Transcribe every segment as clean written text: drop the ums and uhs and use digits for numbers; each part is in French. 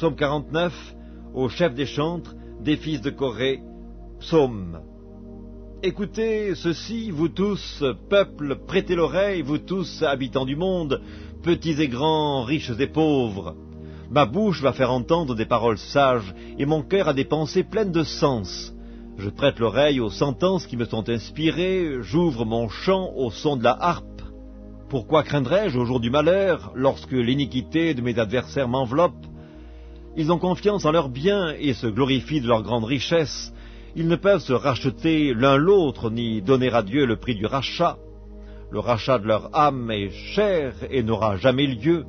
Psaume 49, au chef des chantres, des fils de Corée, psaume. Écoutez ceci, vous tous, peuple, prêtez l'oreille, vous tous, habitants du monde, petits et grands, riches et pauvres. Ma bouche va faire entendre des paroles sages, et mon cœur a des pensées pleines de sens. Je prête l'oreille aux sentences qui me sont inspirées, j'ouvre mon chant au son de la harpe. Pourquoi craindrais-je au jour du malheur, lorsque l'iniquité de mes adversaires m'enveloppe? Ils ont confiance en leurs biens et se glorifient de leur grande richesse. Ils ne peuvent se racheter l'un l'autre, ni donner à Dieu le prix du rachat. Le rachat de leur âme est cher et n'aura jamais lieu.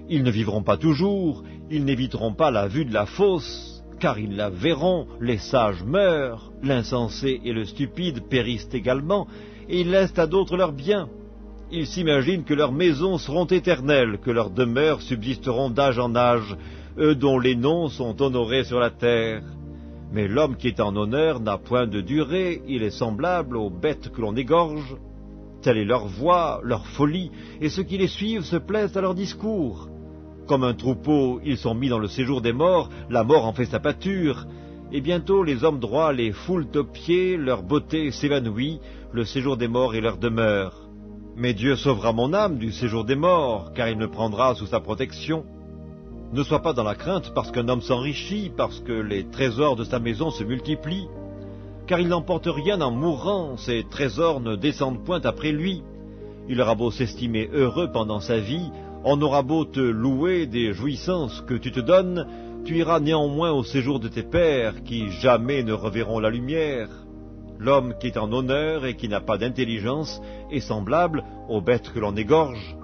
Ils ne vivront pas toujours, ils n'éviteront pas la vue de la fosse, car ils la verront, les sages meurent, l'insensé et le stupide périssent également, et ils laissent à d'autres leurs biens. Ils s'imaginent que leurs maisons seront éternelles, que leurs demeures subsisteront d'âge en âge, eux dont les noms sont honorés sur la terre. Mais l'homme qui est en honneur n'a point de durée, il est semblable aux bêtes que l'on égorge. Telle est leur voix, leur folie, et ceux qui les suivent se plaisent à leur discours. Comme un troupeau, ils sont mis dans le séjour des morts, la mort en fait sa pâture, et bientôt les hommes droits les foulent aux pieds, leur beauté s'évanouit, le séjour des morts est leur demeure. Mais Dieu sauvera mon âme du séjour des morts, car il me prendra sous sa protection. Ne sois pas dans la crainte parce qu'un homme s'enrichit, parce que les trésors de sa maison se multiplient. Car il n'emporte rien en mourant, ses trésors ne descendent point après lui. Il aura beau s'estimer heureux pendant sa vie, on aura beau te louer des jouissances que tu te donnes, tu iras néanmoins au séjour de tes pères, qui jamais ne reverront la lumière. L'homme qui est en honneur et qui n'a pas d'intelligence est semblable aux bêtes que l'on égorge.